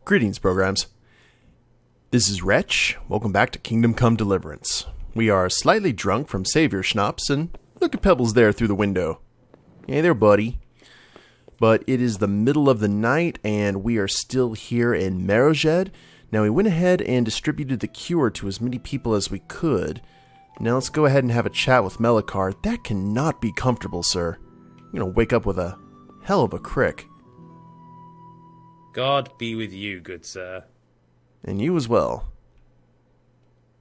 Greetings, programs. This is Wretch. Welcome back to Kingdom Come Deliverance. We are slightly drunk from Savior Schnapps, and look at Pebbles there through the window. Hey there, buddy. But it is the middle of the night, and we are still here in Merhojed. Now, we went ahead and distributed the cure to as many people as we could. Now, let's go ahead and have a chat with Melikar. That cannot be comfortable, sir. You're going to wake up with a hell of a crick. God be with you, good sir. And you as well.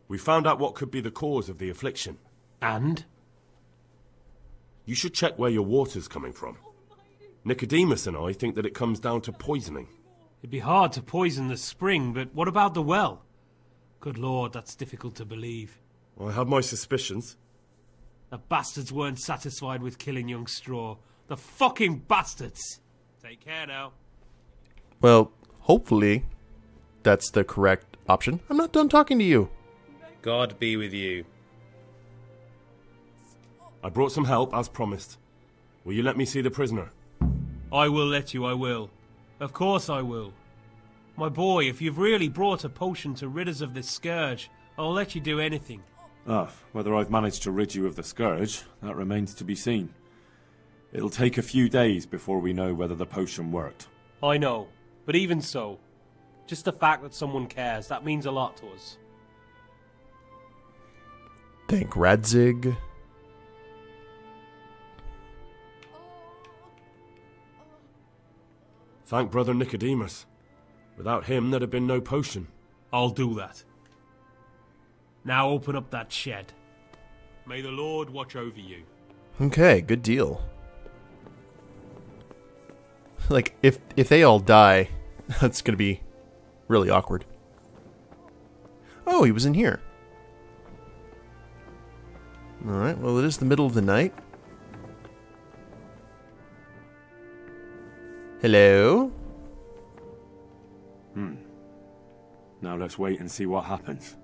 We found out what could be the cause of the affliction. And? You should check where your water's coming from. Nicodemus and I think that it comes down to poisoning. It'd be hard to poison the spring, but what about the well? Good Lord, that's difficult to believe. I have my suspicions. The bastards weren't satisfied with killing young Straw. The fucking bastards! Take care now. Well, hopefully, that's the correct option. I'm not done talking to you. God be with you. I brought some help, as promised. Will you let me see the prisoner? I will let you, I will. Of course I will. My boy, if you've really brought a potion to rid us of this scourge, I'll let you do anything. Whether I've managed to rid you of the scourge, that remains to be seen. It'll take a few days before we know whether the potion worked. I know, but even so, just the fact that someone cares, that means a lot to us. Thank Radzig. Thank Brother Nicodemus. Without him, there'd have been no potion. I'll do that. Now open up that shed. May the Lord watch over you. Okay, good deal. Like, if they all die, that's gonna be really awkward. Oh, he was in here. Alright, well, it is the middle of the night. Hello? Now let's wait and see what happens.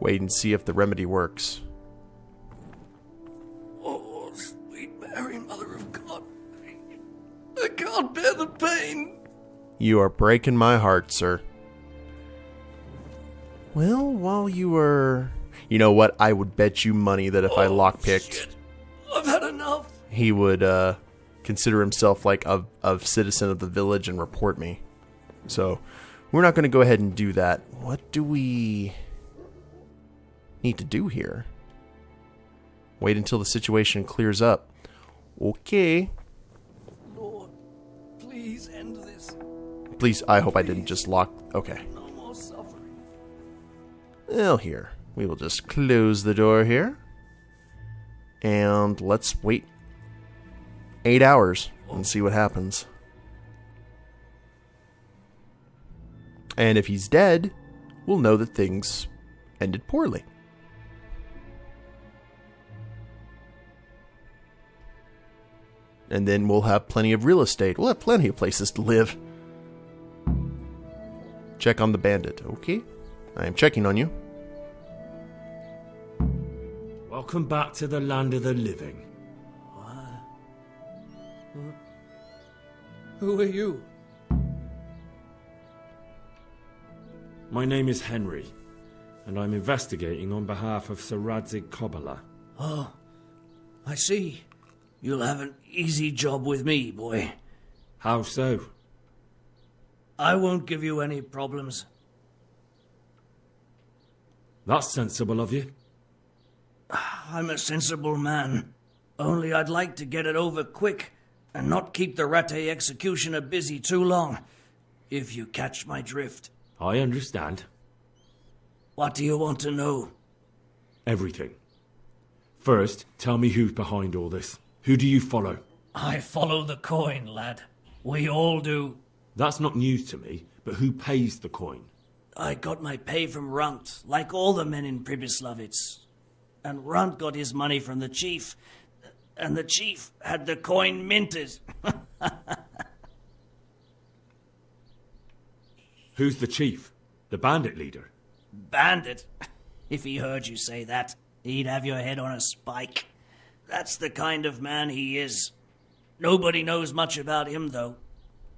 Wait and see if the remedy works. Oh, sweet Mary, Mother of God. I can't bear the pain. You are breaking my heart, sir. Well, while you were... You know what? I would bet you money that if I lockpicked... Shit. I've had enough. He would, consider himself like a citizen of the village and report me. So, we're not going to go ahead and do that. What do we need to do here? Wait until the situation clears up. Okay. Lord, please end this. Please, I hope I didn't just lock... Okay. No more suffering. Well, here. We will just close the door here. And let's wait 8 hours and see what happens. And if he's dead, we'll know that things ended poorly. And then we'll have plenty of real estate. We'll have plenty of places to live. Check on the bandit. Okay. I am checking on you. Welcome back to the land of the living. Who are you? My name is Henry, and I'm investigating on behalf of Sir Radzig Kobyla. Oh, I see. You'll have an easy job with me, boy. How so? I won't give you any problems. That's sensible of you. I'm a sensible man. Only I'd like to get it over quick and not keep the Ratte executioner busy too long, if you catch my drift. I understand. What do you want to know? Everything. First, tell me who's behind all this. Who do you follow? I follow the coin, lad. We all do. That's not news to me, but who pays the coin? I got my pay from Runt, like all the men in Pribyslavitz. And Runt got his money from the chief, and the chief had the coin minted. Who's the chief? The bandit leader? Bandit? If he heard you say that, he'd have your head on a spike. That's the kind of man he is. Nobody knows much about him, though.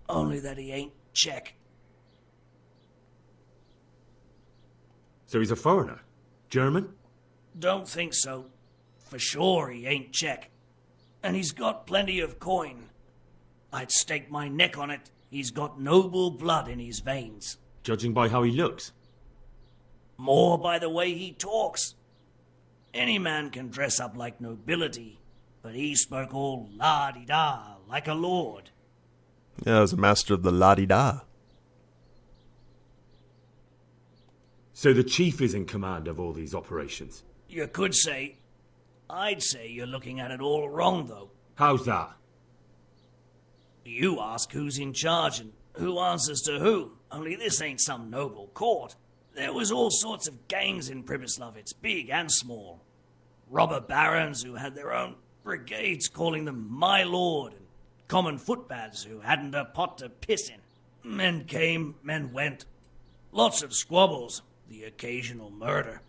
Only that he ain't Czech. So he's a foreigner? German? Don't think so. For sure he ain't Czech. And he's got plenty of coin. I'd stake my neck on it. He's got noble blood in his veins. Judging by how he looks. More by the way he talks. Any man can dress up like nobility, but he spoke all la-di-da, like a lord. Yeah, I was a master of the la-di-da. So the chief is in command of all these operations? You could say. I'd say you're looking at it all wrong, though. How's that? You ask who's in charge and who answers to who, only this ain't some noble court. There was all sorts of gangs in Pribyslavitz, big and small. Robber barons who had their own brigades calling them my lord, and common footpads who hadn't a pot to piss in. Men came, men went. Lots of squabbles, the occasional murder.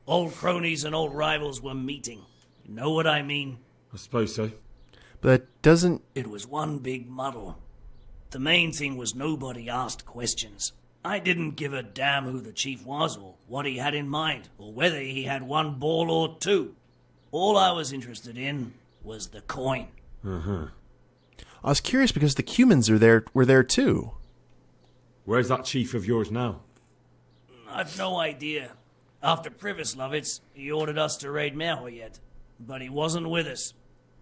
Old cronies and old rivals were meeting. You know what I mean? I suppose so. But that doesn't... It was one big muddle. The main thing was nobody asked questions. I didn't give a damn who the chief was, or what he had in mind, or whether he had one ball or two. All I was interested in was the coin. I was curious because the Cumans were there too. Where's that chief of yours now? I've no idea. After Pribyslavitz, he ordered us to raid Merhojed, but he wasn't with us.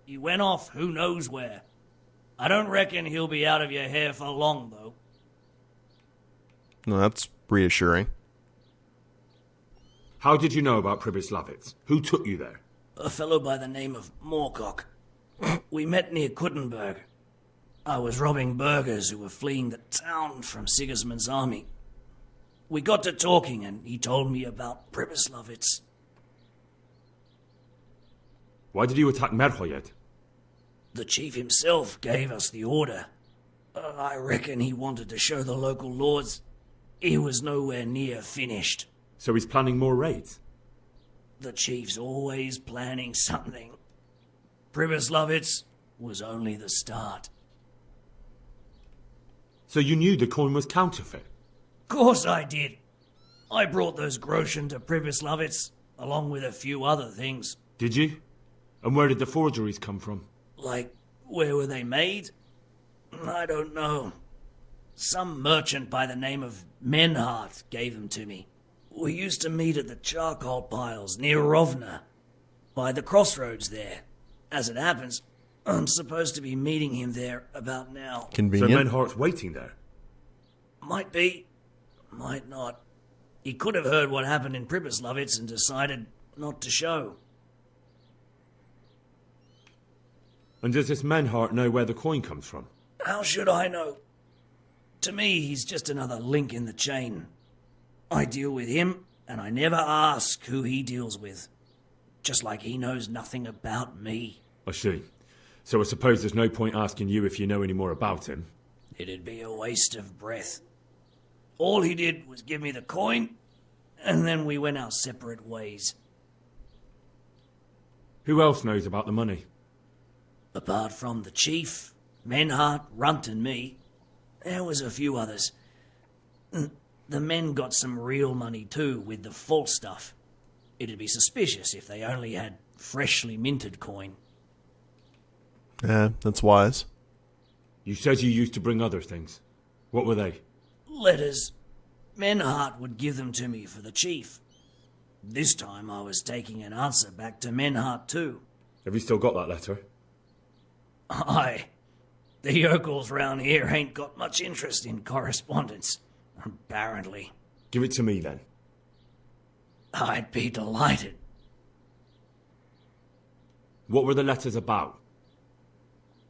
He went off who knows where. I don't reckon he'll be out of your hair for long, though. No, that's reassuring. How did you know about Pribyslavitz? Who took you there? A fellow by the name of Moorcock. We met near Kuttenberg. I was robbing burghers who were fleeing the town from Sigismund's army. We got to talking and he told me about Pribyslavitz. Why did you attack Merhojed? The chief himself gave us the order. I reckon he wanted to show the local lords he was nowhere near finished. So he's planning more raids? The chief's always planning something. Pribyslavitz was only the start. So you knew the coin was counterfeit? Course I did. I brought those groschen to Pribyslavitz, along with a few other things. Did you? And where did the forgeries come from? Like, where were they made? I don't know. Some merchant by the name of Merhojed gave them to me. We used to meet at the charcoal piles near Rovna, by the crossroads there. As it happens, I'm supposed to be meeting him there about now. Convenient. So Merhojed's waiting there? Might be, might not. He could have heard what happened in Pribyslavitz and decided not to show. And does this Merhojed know where the coin comes from? How should I know? To me, he's just another link in the chain. I deal with him, and I never ask who he deals with. Just like he knows nothing about me. I see. So I suppose there's no point asking you if you know any more about him. It'd be a waste of breath. All he did was give me the coin, and then we went our separate ways. Who else knows about the money? Apart from the chief, Merhojed, Runt and me, there was a few others. The men got some real money too, with the false stuff. It'd be suspicious if they only had freshly minted coin. Yeah, that's wise. You said you used to bring other things. What were they? Letters. Merhojed would give them to me for the chief. This time I was taking an answer back to Merhojed too. Have you still got that letter? Aye. The yokels round here ain't got much interest in correspondence, apparently. Give it to me then. I'd be delighted. What were the letters about?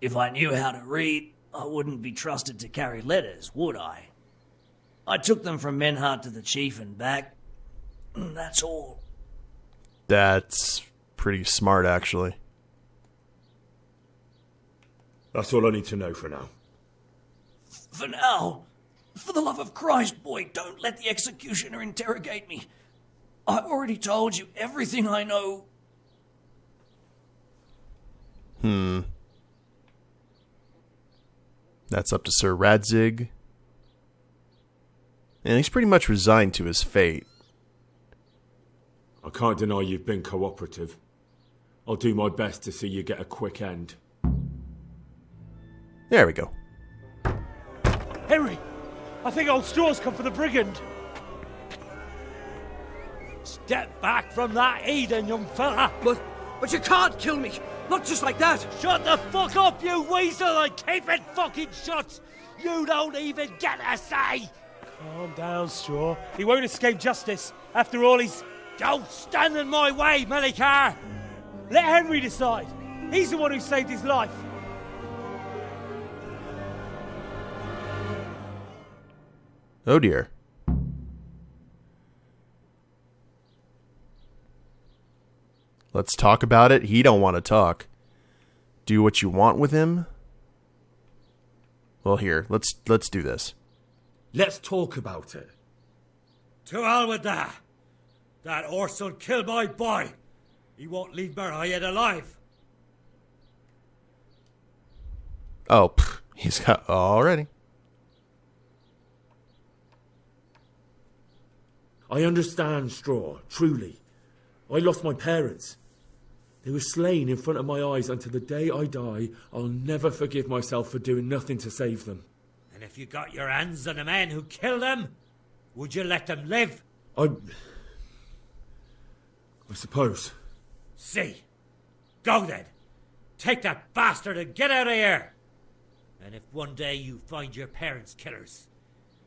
If I knew how to read, I wouldn't be trusted to carry letters, would I? I took them from Merhojed to the chief and back. That's all. That's pretty smart, actually. That's all I need to know for now. For now, for the love of Christ, boy, don't let the executioner interrogate me. I already told you everything I know. That's up to Sir Radzig. And he's pretty much resigned to his fate. I can't deny you've been cooperative. I'll do my best to see you get a quick end. There we go. Henry! I think old Straw's come for the brigand! Step back from that heathen, young fella! But you can't kill me! Not just like that! Shut the fuck up, you weasel, and keep it fucking shut! You don't even get a say! Calm down, Straw. He won't escape justice. After all, he's... Don't stand in my way, Melikar! Let Henry decide. He's the one who saved his life. Oh dear. Let's talk about it. He don't want to talk. Do what you want with him? Well, here, let's do this. Let's talk about it. To hell with that! That horse will kill my boy! He won't leave Merhojed alive! Oh, he's got already. I understand, Straw, truly. I lost my parents. They were slain in front of my eyes until the day I die. I'll never forgive myself for doing nothing to save them. And if you got your hands on the men who killed them, would you let them live? I suppose. See. Go then. Take that bastard and get out of here. And if one day you find your parents' killers,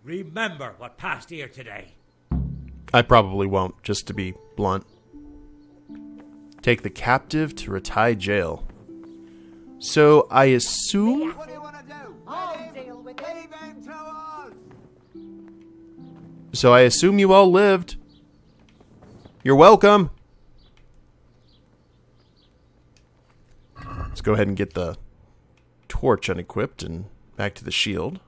remember what passed here today. I probably won't, just to be blunt. Take the captive to Ratai jail. So I assume... What do you want to do? I'll deal with it. Leave him to us. So I assume you all lived. You're welcome. Let's go ahead and get the torch unequipped and back to the shield.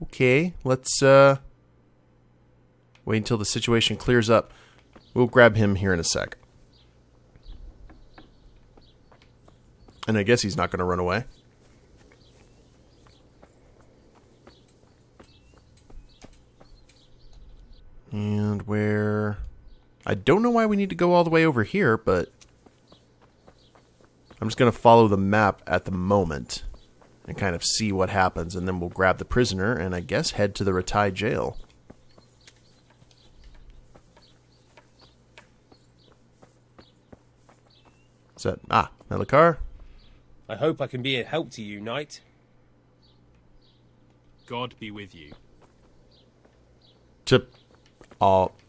Okay, let's wait until the situation clears up. We'll grab him here in a sec. And I guess he's not going to run away. And where... I don't know why we need to go all the way over here, but... I'm just going to follow the map at the moment. And kind of see what happens, and then we'll grab the prisoner and I guess head to the Ratai jail. Is that... Ah, Melikar? I hope I can be a help to you, knight. God be with you.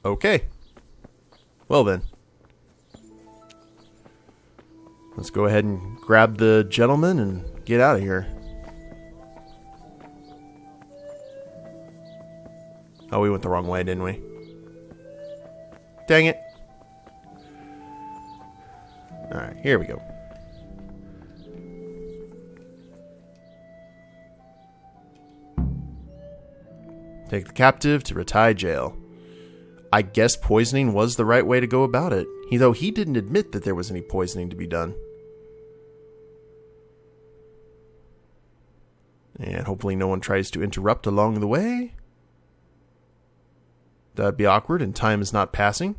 Okay. Well then. Let's go ahead and grab the gentleman and get out of here. Oh, we went the wrong way, didn't we? Dang it. Alright, here we go. Take the captive to Ratai jail. I guess poisoning was the right way to go about it, though he didn't admit that there was any poisoning to be done. And hopefully no one tries to interrupt along the way. That'd be awkward, and time is not passing.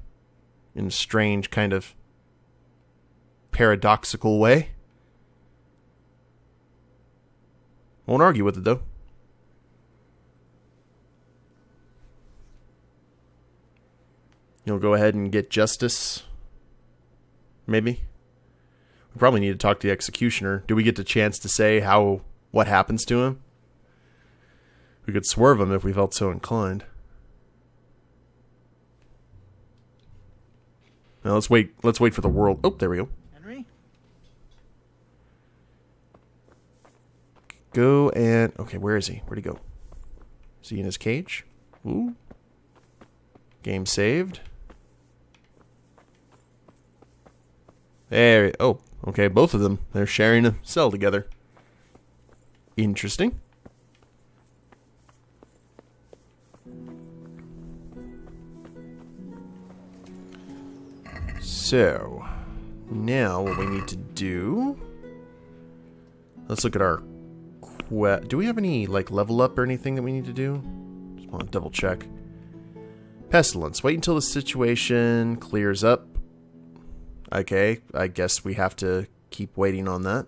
In a strange, kind of paradoxical way. Won't argue with it, though. You'll go ahead and get justice. Maybe. We probably need to talk to the executioner. Do we get the chance to say what happens to him? We could swerve him if we felt so inclined. Now let's wait for the world. Oh, there we go. Henry? Go and... Okay, where is he? Where'd he go? Is he in his cage? Ooh. Game saved. There... Oh, okay, both of them. They're sharing a cell together. Interesting. So, now what we need to do... Let's look at our Do we have any, like, level up or anything that we need to do? Just want to double check. Pestilence. Wait until the situation clears up. Okay, I guess we have to keep waiting on that.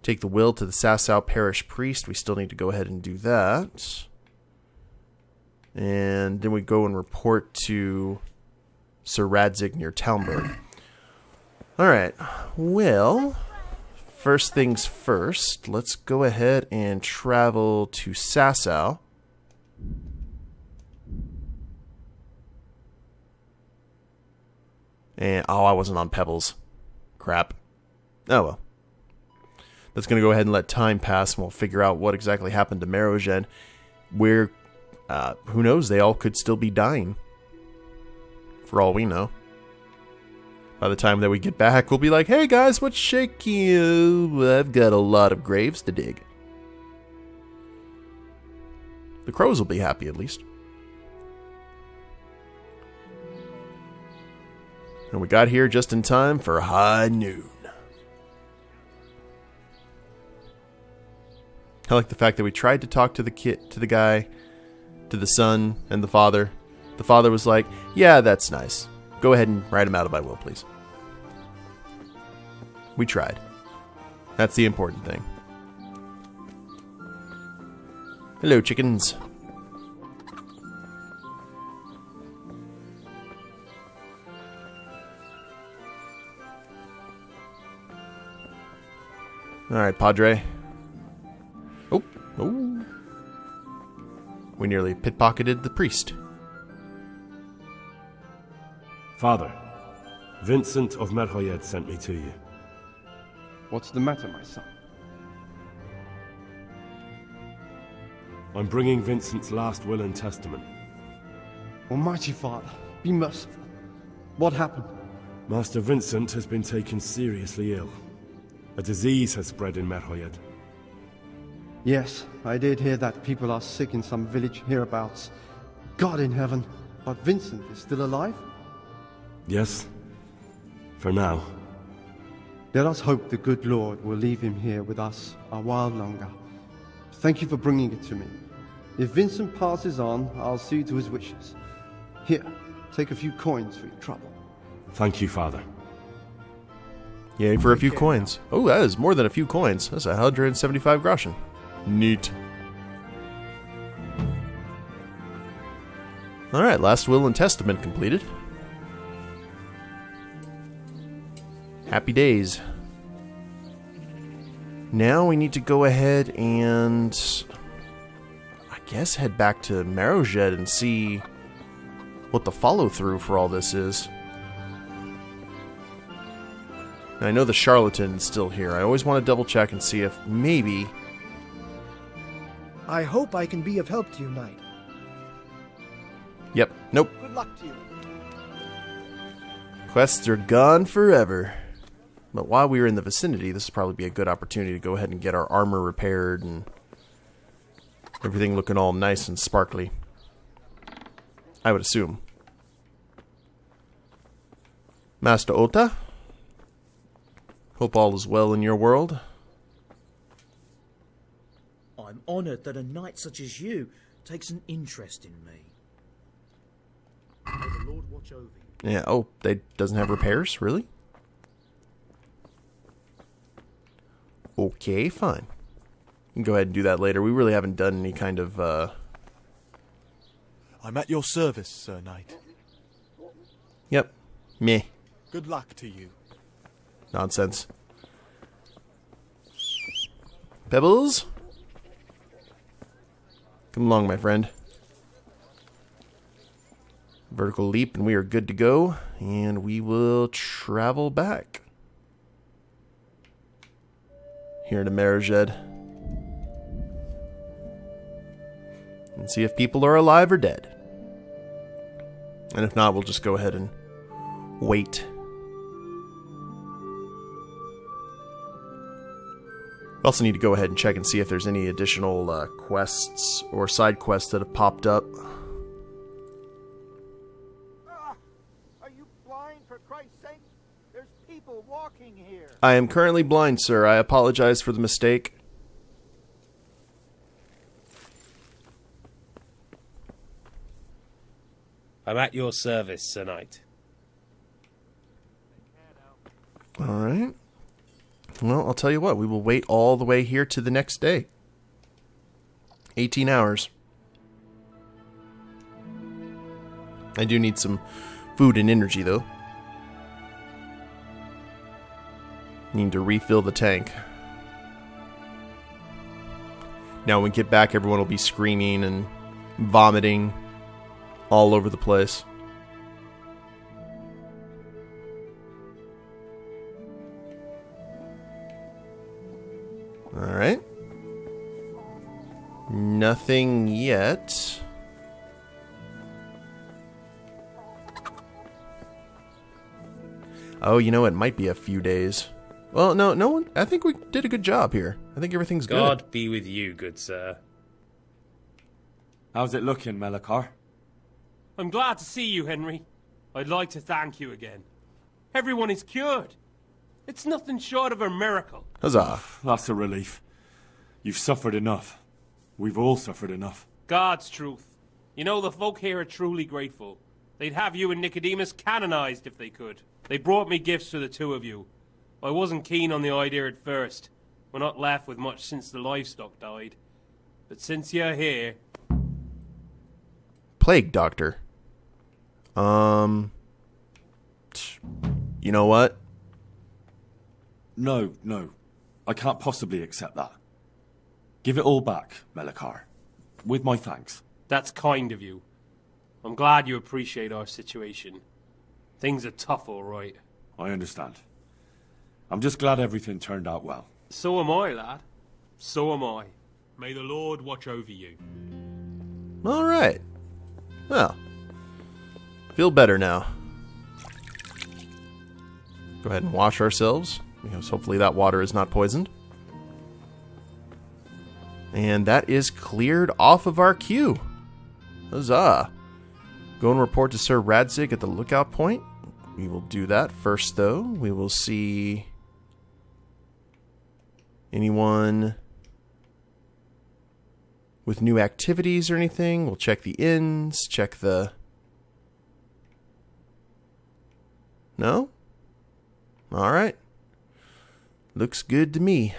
Take the will to the Sasau Parish Priest. We still need to go ahead and do that. And then we go and report to Sir Radzig near Talmberg. Alright, well, first things first, let's go ahead and travel to Sasau. And, oh, I wasn't on Pebbles. Crap. Oh well. That's going to go ahead and let time pass, and we'll figure out what exactly happened to Merhojed. Where, who knows, they all could still be dying. For all we know. By the time that we get back, we'll be like, hey guys, what's shaking? I've got a lot of graves to dig. The crows will be happy, at least. And we got here just in time for high noon. I like the fact that we tried to talk to the guy, to the son, and the father. The father was like, yeah, that's nice. Go ahead and write him out of my will, please. We tried. That's the important thing. Hello, chickens. Alright, Padre. Oh. We nearly pickpocketed the priest. Father, Vincent of Merhojed sent me to you. What's the matter, my son? I'm bringing Vincent's last will and testament. Almighty Father, be merciful. What happened? Master Vincent has been taken seriously ill. A disease has spread in Merhojed. Yes, I did hear that people are sick in some village hereabouts. God in heaven, but Vincent is still alive? Yes, for now. Let us hope the good Lord will leave him here with us a while longer. Thank you for bringing it to me. If Vincent passes on, I'll see to his wishes. Here, take a few coins for your trouble. Thank you, Father. Yay for a few coins. Oh, that is more than a few coins. That's 175 groschen. Neat. Alright, last will and testament completed. Happy days. Now we need to go ahead and, I guess, head back to Merhojed and see what the follow-through for all this is. And I know the charlatan is still here. I always want to double-check and see if maybe... I hope I can be of help to you, Knight. Yep. Nope. Good luck to you. Quests are gone forever. But while we were in the vicinity, this would probably be a good opportunity to go ahead and get our armor repaired and everything looking all nice and sparkly. I would assume. Master Ota? Hope all is well in your world. I'm honoured that a knight such as you takes an interest in me. May the Lord watch over you. Yeah, oh, they doesn't have repairs? Really? Okay, fine. You can go ahead and do that later. We really haven't done any kind of, I'm at your service, Sir Knight. Yep. Meh. Good luck to you. Nonsense. Pebbles? Come along, my friend. Vertical leap, and we are good to go. And we will travel back. Here to Merhojed. And see if people are alive or dead. And if not, we'll just go ahead and wait. We also need to go ahead and check and see if there's any additional quests or side quests that have popped up. Are you blind, for Christ's sake? There's people walking here. I am currently blind, sir. I apologize for the mistake. I'm at your service, Sir Knight. All right. Well, I'll tell you what. We will wait all the way here to the next day. 18 hours. I do need some food and energy, though. Need to refill the tank. Now when we get back, everyone will be screaming and vomiting all over the place. Alright. Nothing yet. Oh, you know, it might be a few days. Well, no one. I think we did a good job here. I think everything's good. God be with you, good sir. How's it looking, Melikar? I'm glad to see you, Henry. I'd like to thank you again. Everyone is cured. It's nothing short of a miracle. Huzzah. That's a relief. You've suffered enough. We've all suffered enough. God's truth. You know, the folk here are truly grateful. They'd have you and Nicodemus canonized if they could. They brought me gifts for the two of you. I wasn't keen on the idea at first. We're not left with much since the livestock died. But since you're here... Plague Doctor. You know what? No. I can't possibly accept that. Give it all back, Melikar. With my thanks. That's kind of you. I'm glad you appreciate our situation. Things are tough, all right. I understand. I'm just glad everything turned out well. So am I, lad. So am I. May the Lord watch over you. All right. Well, feel better now. Go ahead and wash ourselves, because hopefully that water is not poisoned. And that is cleared off of our queue. Huzzah. Go and report to Sir Radzig at the lookout point. We will do that first, though. We will see anyone with new activities or anything. We'll check the inns, check the... No? Alright. Looks good to me.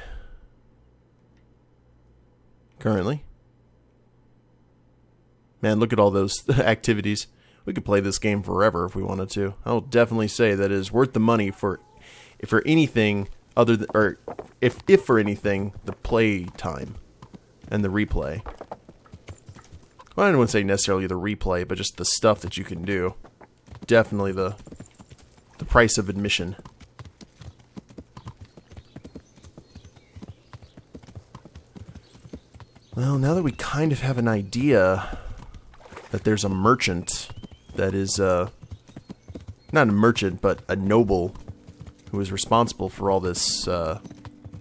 Currently. Man, look at all those activities. We could play this game forever if we wanted to. I'll definitely say that it is worth the money for anything other than, or if for anything, the play time and the replay. Well, I don't want to say necessarily the replay, but just the stuff that you can do. Definitely the price of admission. Well, now that we kind of have an idea that there's a merchant that is, not a merchant, but a noble who is responsible for all this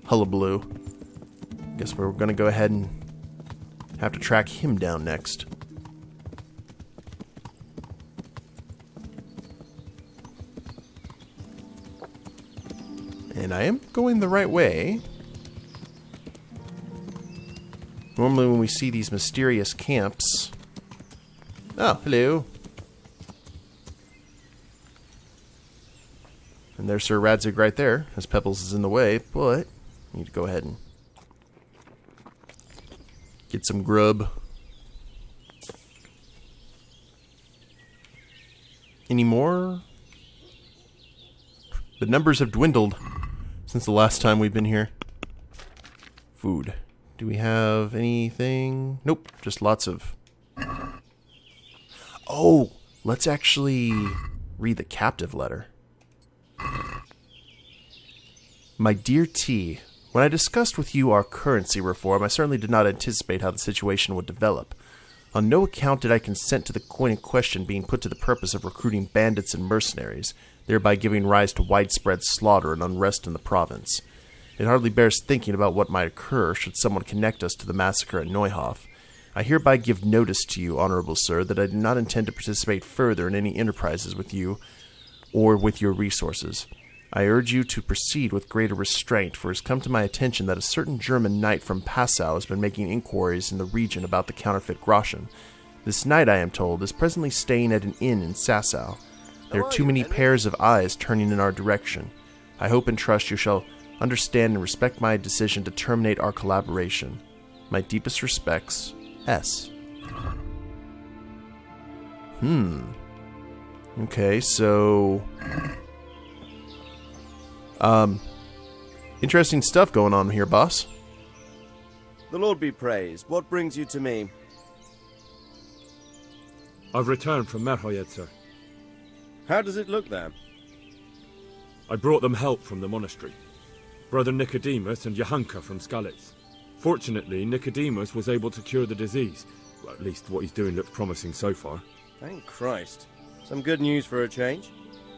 hullabaloo, I guess we're going to go ahead and have to track him down next. And I am going the right way. Normally when we see these mysterious camps... Oh, hello. And there's Sir Radzig right there, as Pebbles is in the way, but we need to go ahead and get some grub. Any more? The numbers have dwindled since the last time we've been here. Food. Do we have anything? Nope, just lots of... Oh, let's actually read the captive letter. My dear T, when I discussed with you our currency reform, I certainly did not anticipate how the situation would develop. On no account did I consent to the coin in question being put to the purpose of recruiting bandits and mercenaries, thereby giving rise to widespread slaughter and unrest in the province. It hardly bears thinking about what might occur should someone connect us to the massacre at Neuhof. I hereby give notice to you, Honorable Sir, that I do not intend to participate further in any enterprises with you or with your resources. I urge you to proceed with greater restraint, for it has come to my attention that a certain German knight from Passau has been making inquiries in the region about the counterfeit groschen. This knight, I am told, is presently staying at an inn in Sasau. There are too many pairs of eyes turning in our direction. I hope and trust you shall understand and respect my decision to terminate our collaboration. My deepest respects, S. Okay, so... interesting stuff going on here, boss. The Lord be praised. What brings you to me? I've returned from Merhojed, sir. How does it look there? I brought them help from the monastery. Brother Nicodemus and Johanka from Skalitz. Fortunately, Nicodemus was able to cure the disease. Well, at least what he's doing looks promising so far. Thank Christ. Some good news for a change.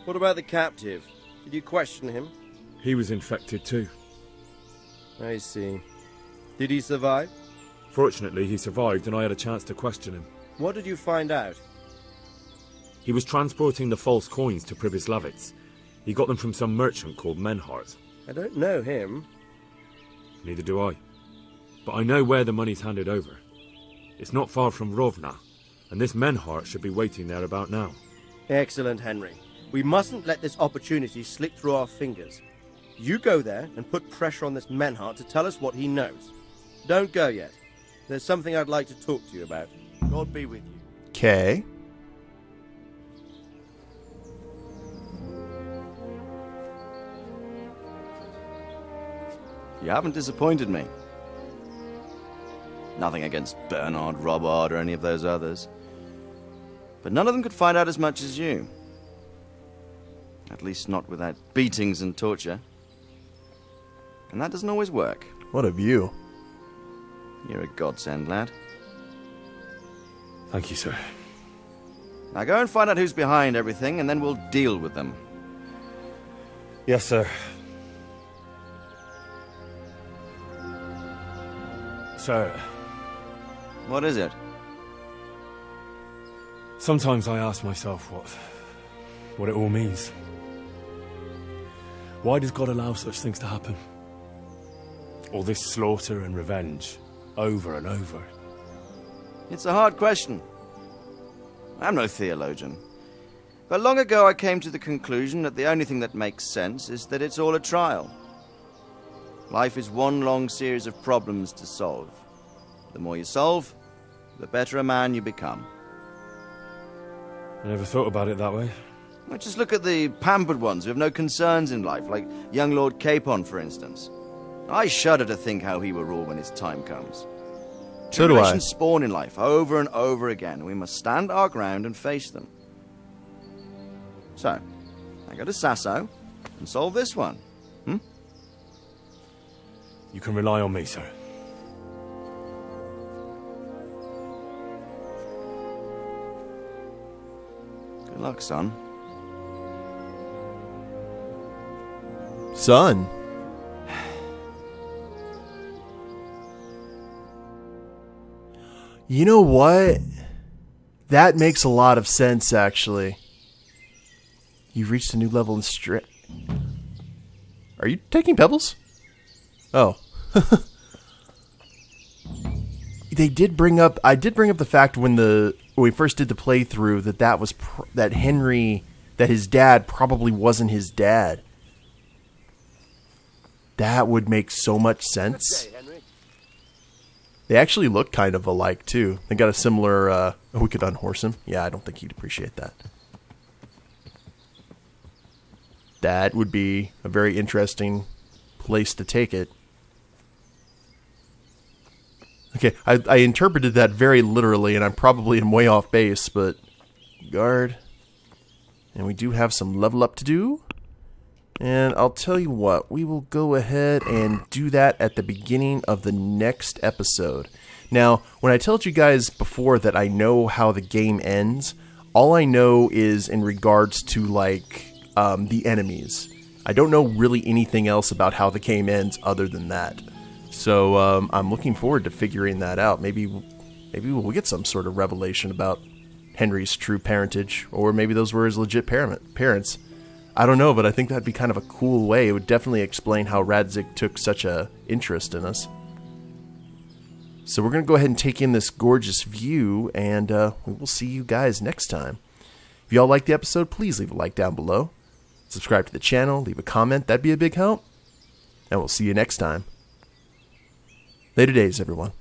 What about the captive? Did you question him? He was infected too. I see. Did he survive? Fortunately, he survived and I had a chance to question him. What did you find out? He was transporting the false coins to Pribyslavitz. He got them from some merchant called Merhojed. I don't know him. Neither do I. But I know where the money's handed over. It's not far from Rovna, and this Merhojed should be waiting there about now. Excellent, Henry. We mustn't let this opportunity slip through our fingers. You go there and put pressure on this Merhojed to tell us what he knows. Don't go yet. There's something I'd like to talk to you about. God be with you. Okay. You haven't disappointed me. Nothing against Bernard, Robert, or any of those others. But none of them could find out as much as you. At least not without beatings and torture. And that doesn't always work. What a view. You're a godsend, lad. Thank you, sir. Now go and find out who's behind everything, and then we'll deal with them. Yes, sir. Sir. What is it? Sometimes I ask myself what it all means. Why does God allow such things to happen? All this slaughter and revenge, over and over. It's a hard question. I'm no theologian. But long ago I came to the conclusion that the only thing that makes sense is that it's all a trial. Life is one long series of problems to solve. The more you solve, the better a man you become. I never thought about it that way. Well, just look at the pampered ones who have no concerns in life, like young Lord Capon, for instance. I shudder to think how he will rule when his time comes. So do I. Tribulations spawn in life over and over again, and we must stand our ground and face them. So, I go to Sasau and solve this one. You can rely on me, sir. Good luck, son. Son? You know what? That makes a lot of sense, actually. You've reached a new level in strength. Are you taking pebbles? Oh. I did bring up the fact when we first did the playthrough that Henry, that his dad probably wasn't his dad. That would make so much sense. They actually look kind of alike, too. They got a similar... we could unhorse him. Yeah, I don't think he'd appreciate that. That would be a very interesting place to take it. Okay, I interpreted that very literally, and I probably am way off base, but... Guard. And we do have some level up to do. And I'll tell you what, we will go ahead and do that at the beginning of the next episode. Now, when I told you guys before that I know how the game ends, all I know is in regards to, like, the enemies. I don't know really anything else about how the game ends other than that. So, I'm looking forward to figuring that out. Maybe we'll get some sort of revelation about Henry's true parentage, or maybe those were his legit parents. I don't know, but I think that'd be kind of a cool way. It would definitely explain how Radzig took such a interest in us. So we're going to go ahead and take in this gorgeous view, and we will see you guys next time. If y'all liked the episode, please leave a like down below. Subscribe to the channel, leave a comment, that'd be a big help. And we'll see you next time. Later days, everyone.